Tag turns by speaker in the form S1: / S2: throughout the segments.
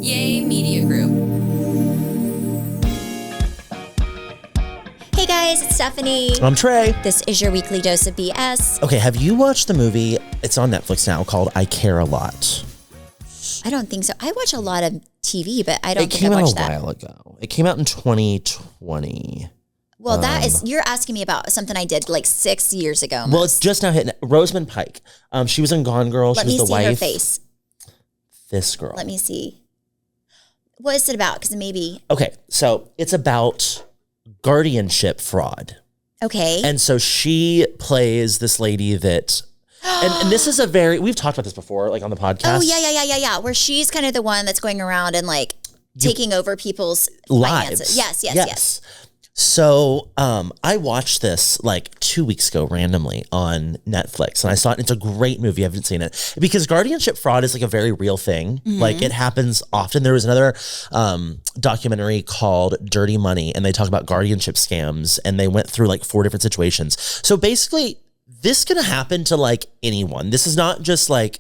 S1: Yay Media Group.
S2: Hey guys, it's Stephanie.
S3: I'm Trey.
S2: This is your weekly dose of BS.
S3: Okay, have you watched the movie? It's on Netflix now called I Care a Lot.
S2: I don't think so. I watch a lot of TV, but I don't think I
S3: It came out
S2: watched
S3: a
S2: that.
S3: while ago. It came out in 2020.
S2: Well, that is, you're asking me about something I did like 6 years ago.
S3: Well, it's just now hitting. Rosamund Pike. She was in Gone Girl.
S2: Let
S3: She
S2: me
S3: was the
S2: see
S3: wife.
S2: her face.
S3: This girl.
S2: Let me see. What is it about? Because maybe.
S3: Okay, so it's about guardianship fraud.
S2: Okay.
S3: And so she plays this lady that, and this is a very, we've talked about this before, like on the podcast.
S2: Oh, yeah. Where she's kind of the one that's going around and like taking over people's
S3: lives.
S2: finances. Yes.
S3: So I watched this like 2 weeks ago randomly on Netflix, and I saw it. It's a great movie. I haven't seen it because guardianship fraud is like a very real thing.
S2: Mm-hmm.
S3: Like it happens often. There was another documentary called Dirty Money, and they talk about guardianship scams, and they went through like 4 different situations. So basically, this can happen to like anyone. This is not just like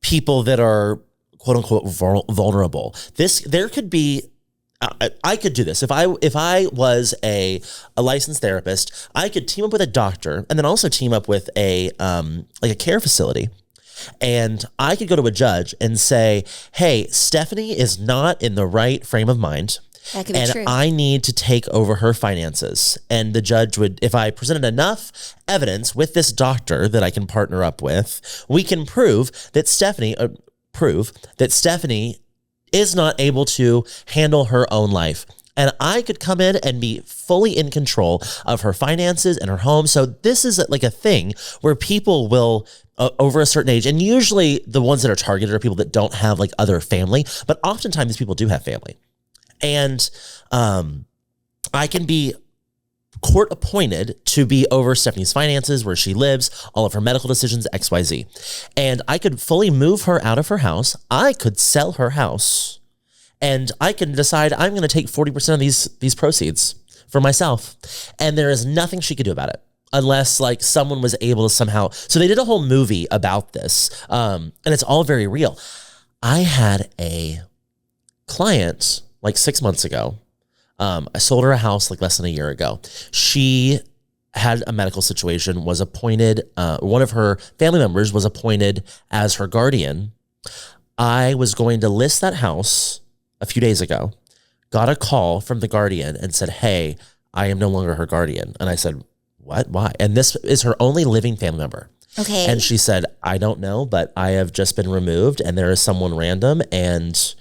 S3: people that are quote unquote vulnerable. There could be. I could do this. If I was a licensed therapist, I could team up with a doctor and then also team up with a like a care facility. And I could go to a judge and say, hey, Stephanie is not in the right frame of mind.
S2: That could be
S3: and
S2: true.
S3: I need to take over her finances. And the judge would, if I presented enough evidence with this doctor that I can partner up with, we can prove that Stephanie is not able to handle her own life. And I could come in and be fully in control of her finances and her home. So this is like a thing where people will, over a certain age, and usually the ones that are targeted are people that don't have like other family, but oftentimes these people do have family. And I can be court appointed to be over Stephanie's finances, where she lives, all of her medical decisions, XYZ. And I could fully move her out of her house. I could sell her house, and I can decide I'm going to take 40% of these proceeds for myself. And there is nothing she could do about it unless like someone was able to somehow. So they did a whole movie about this. And it's all very real. I had a client like 6 months ago. I sold her a house like less than a year ago. She had a medical situation, was appointed, one of her family members was appointed as her guardian. I was going to list that house a few days ago, got a call from the guardian and said, hey, I am no longer her guardian. And I said, what? Why? And this is her only living family member.
S2: Okay.
S3: And she said, I don't know, but I have just been removed and there is someone random and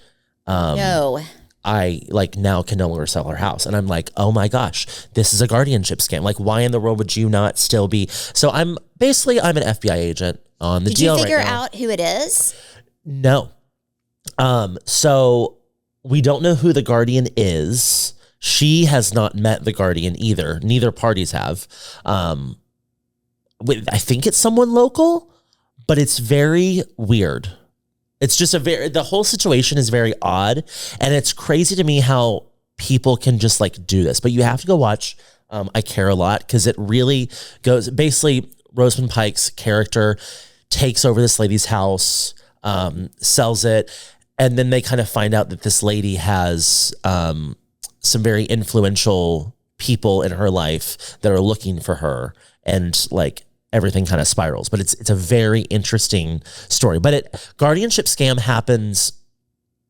S2: no.
S3: I like now can no longer sell her house. And I'm like, oh my gosh, this is a guardianship scam. Like, why in the world would you not still be? So I'm an FBI agent on the deal right now.
S2: Did you figure out who it is?
S3: No. So we don't know who the guardian is. She has not met the guardian either. Neither parties have. I think it's someone local, but it's very weird. It's just the whole situation is very odd, and it's crazy to me how people can just like do this. But you have to go watch I Care a Lot, because it really goes, basically Rosamund Pike's character takes over this lady's house, sells it, and then they kind of find out that this lady has some very influential people in her life that are looking for her, and like everything kind of spirals. But it's a very interesting story. But guardianship scam happens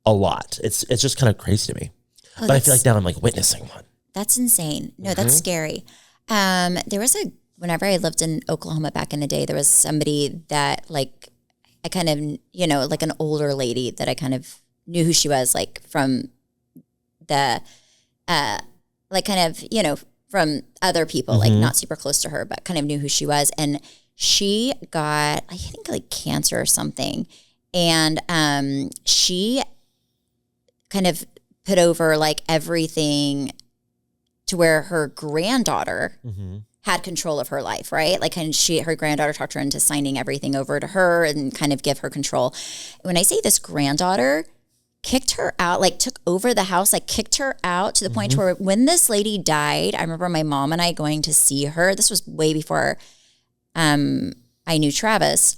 S3: a lot. It's just kind of crazy to me. But I feel like now I'm like witnessing one.
S2: That's insane. No, that's scary. There was whenever I lived in Oklahoma back in the day, there was somebody that like, I kind of, like an older lady that I kind of knew who she was, like from the, like kind of, from other people, like not super close to her, but kind of knew who she was. And she got, I think like cancer or something. And she kind of put over like everything to where her granddaughter had control of her life, right? Like, and her granddaughter talked her into signing everything over to her and kind of give her control. When I say this granddaughter kicked her out, like took over the house, like kicked her out to the point where when this lady died, I remember my mom and I going to see her. This was way before I knew Travis.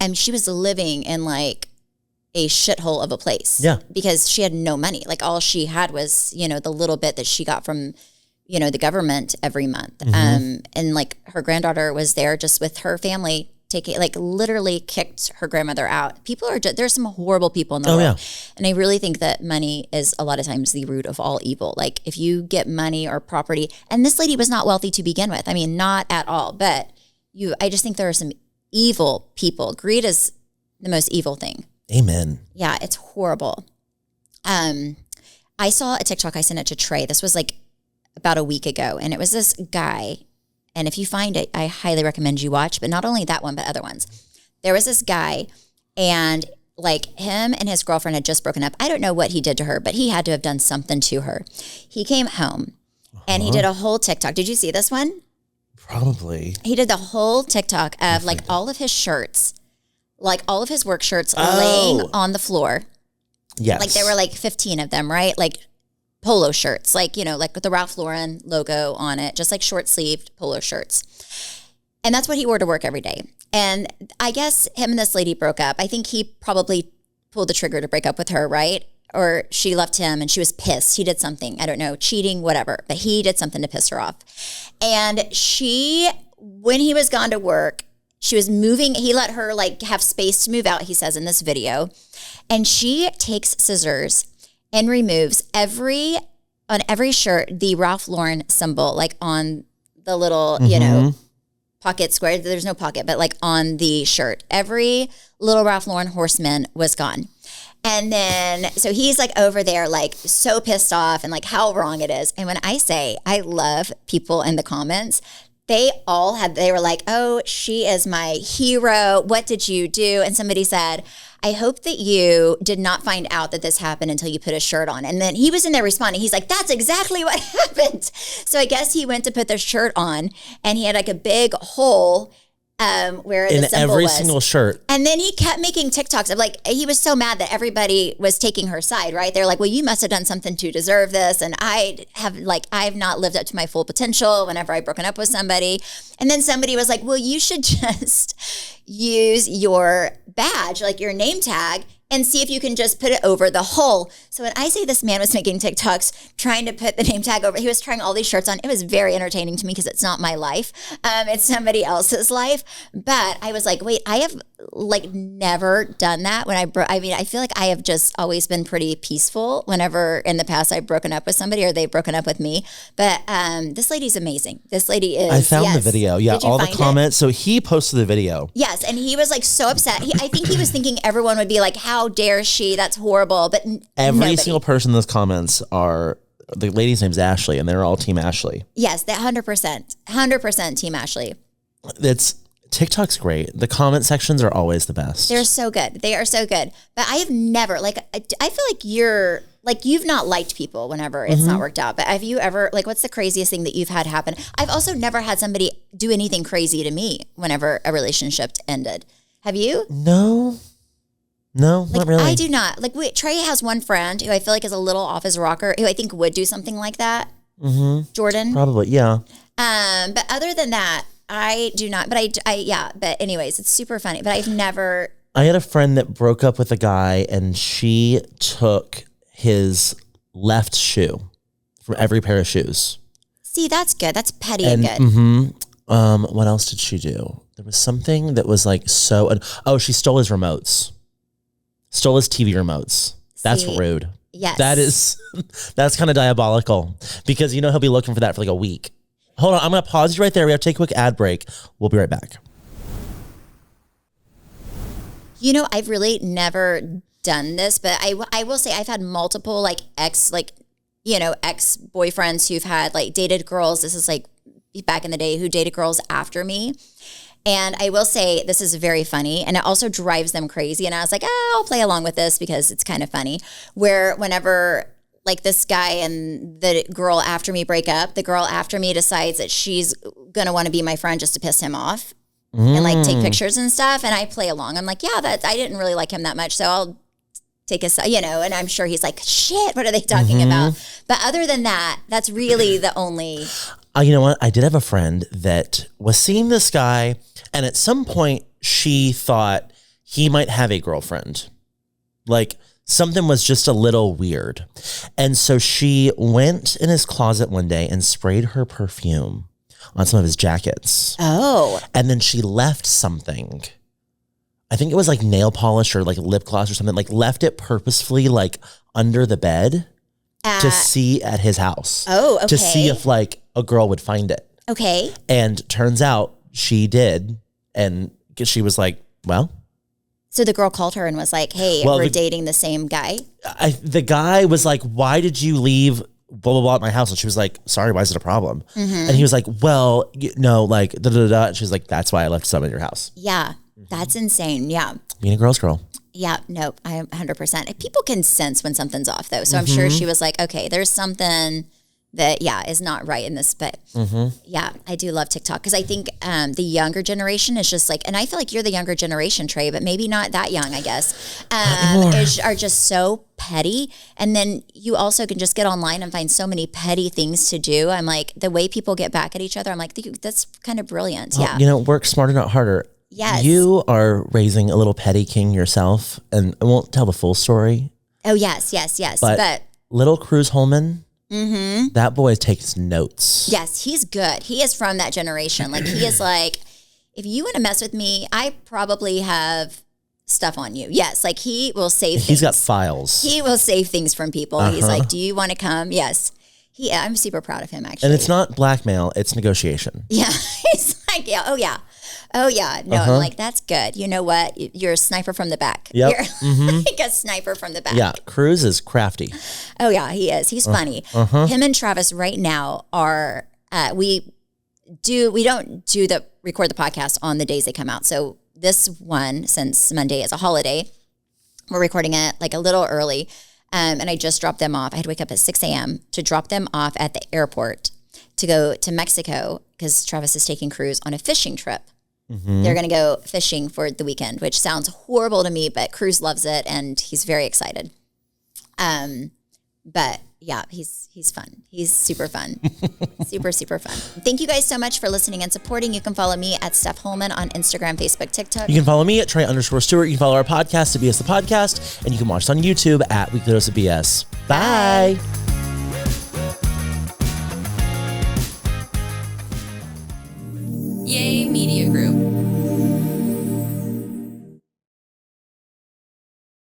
S2: And she was living in like, a shithole of a place.
S3: Yeah.
S2: Because she had no money. Like all she had was, the little bit that she got from, the government every month. And like her granddaughter was there just with her family, literally kicked her grandmother out. People are there's some horrible people in the world. Yeah. And I really think that money is a lot of times the root of all evil. Like if you get money or property, and this lady was not wealthy to begin with. I mean, not at all, but I just think there are some evil people. Greed is the most evil thing.
S3: Amen.
S2: Yeah, it's horrible. I saw a TikTok, I sent it to Trey. This was like about a week ago. And it was this guy. And if you find it, I highly recommend you watch, but not only that one, but other ones. There was this guy and like him and his girlfriend had just broken up. I don't know what he did to her, but he had to have done something to her. He came home and he did a whole TikTok. Did you see this one?
S3: Probably.
S2: He did the whole TikTok of like all of his shirts, like all of his work shirts laying on the floor.
S3: Yes.
S2: Like there were like 15 of them, right? Like polo shirts, like, like with the Ralph Lauren logo on it, just like short sleeved polo shirts. And that's what he wore to work every day. And I guess him and this lady broke up. I think he probably pulled the trigger to break up with her, right? Or she left him and she was pissed. He did something, I don't know, cheating, whatever, but he did something to piss her off. And when he was gone to work, she was moving. He let her like have space to move out, he says in this video. And she takes scissors and removes on every shirt, the Ralph Lauren symbol, like on the little, pocket square. There's no pocket, but like on the shirt. Every little Ralph Lauren horseman was gone. And then, so he's like over there, like so pissed off and like how wrong it is. And when I say I love people in the comments, they were like, oh, she is my hero. What did you do? And somebody said, I hope that you did not find out that this happened until you put a shirt on. And then he was in there responding. He's like, that's exactly what happened. So I guess he went to put the shirt on and he had like a big hole where the symbol
S3: every
S2: was.
S3: Single shirt.
S2: And then he kept making TikToks of like, he was so mad that everybody was taking her side, right? They're like, well, you must have done something to deserve this. And I have not lived up to my full potential whenever I've broken up with somebody. And then somebody was like, well, you should just use your badge, like your name tag, and see if you can just put it over the hole. So when I say this man was making TikToks trying to put the name tag over, he was trying all these shirts on. It was very entertaining to me because it's not my life. It's somebody else's life. But I was like, wait, I have like never done that when I feel like I have just always been pretty peaceful whenever in the past I've broken up with somebody or they've broken up with me. But this lady's amazing. This lady is.
S3: I found the video. Yeah, all the comments. So he posted the video.
S2: Yes, and he was like so upset. I think he was thinking everyone would be like, how dare she? That's horrible. But
S3: every single person in those comments the lady's name's Ashley, and they're all Team Ashley.
S2: Yes, 100% Team Ashley.
S3: TikTok's great. The comment sections are always the best.
S2: They're so good. They are so good. But I have never, I feel like you've not liked people whenever it's not worked out. But have you ever, what's the craziest thing that you've had happen? I've also never had somebody do anything crazy to me whenever a relationship ended. Have you?
S3: No, not really.
S2: I do not. Trey has one friend who I feel like is a little off his rocker, who I think would do something like that. Mm-hmm. Jordan?
S3: Probably, yeah.
S2: But other than that, I do not. But but anyways, it's super funny. But I've never.
S3: I had a friend that broke up with a guy and she took his left shoe from every pair of shoes.
S2: See, that's good. That's petty and good.
S3: Mm-hmm. What else did she do? There was something that was like so. She stole his remotes. Stole his TV remotes. That's rude.
S2: Yes.
S3: That's kind of diabolical because he'll be looking for that for like a week. Hold on, I'm going to pause you right there. We have to take a quick ad break. We'll be right back.
S2: I've really never done this, but I will say I've had multiple ex-boyfriends who've had dated girls. This is back in the day, who dated girls after me. And I will say this is very funny, and it also drives them crazy. And I was like, I'll play along with this because it's kind of funny. Where whenever this guy and the girl after me break up, the girl after me decides that she's going to want to be my friend just to piss him off and take pictures and stuff. And I play along. I'm like, I didn't really like him that much. So I'll take a, and I'm sure he's like, shit, what are they talking about? But other than that, that's really the only.
S3: You know what? I did have a friend that was seeing this guy, and at some point she thought he might have a girlfriend. Like something was just a little weird. And so she went in his closet one day and sprayed her perfume on some of his jackets.
S2: Oh.
S3: And then she left something. I think it was like nail polish or like lip gloss or something, like left it purposefully like under the bed to see at his house.
S2: Oh, okay.
S3: To see if like a girl would find it.
S2: Okay.
S3: And turns out she did. And she was like, well.
S2: So the girl called her and was like, hey, we're dating the same guy.
S3: The guy was like, why did you leave blah, blah, blah at my house? And she was like, sorry, why is it a problem? And he was like, well, no, like, da, da, da. And she's like, that's why I left some at your house.
S2: Yeah. That's insane. Yeah.
S3: Being a girl's girl.
S2: Yeah. No, I am 100%. People can sense when something's off though. So I'm sure she was like, okay, there's something that, is not right in this. But yeah, I do love TikTok because I think the younger generation is just like, and I feel like you're the younger generation, Trey, but maybe not that young, I guess, are just so petty. And then you also can just get online and find so many petty things to do. I'm like, the way people get back at each other, I'm like, that's kind of brilliant.
S3: Well, you know, work smarter, not harder.
S2: Yes.
S3: You are raising a little petty king yourself, and I won't tell the full story.
S2: Oh, yes. But
S3: little Cruz Holman, that boy takes notes.
S2: Yes, he's good. He is from that generation. Like, he is like, if you want to mess with me, I probably have stuff on you. Yes, like he will save things.
S3: He's got files.
S2: He will save things from people. He's like, do you want to come? Yes. I'm super proud of him, actually.
S3: And it's not blackmail, it's negotiation.
S2: Yeah. He's like, Oh, yeah. No, I'm like, that's good. You know what? You're a sniper from the back.
S3: Yep.
S2: You're like a sniper from the back.
S3: Yeah. Cruz is crafty.
S2: Oh, yeah, he is. He's funny. Him and Travis right now are, we don't record the podcast on the days they come out. So this one, since Monday is a holiday, we're recording it like a little early. And I just dropped them off. I had to wake up at 6 a.m. to drop them off at the airport to go to Mexico because Travis is taking Cruz on a fishing trip. They're going to go fishing for the weekend, which sounds horrible to me, but Cruz loves it and he's very excited. But yeah, he's fun. He's super fun. Super, super fun. Thank you guys so much for listening and supporting. You can follow me at Steph Holman on Instagram, Facebook, TikTok.
S3: You can follow me at Trey_Stewart. You can follow our podcast at BS the Podcast, and you can watch us on YouTube at Weekly Dose of BS. Bye.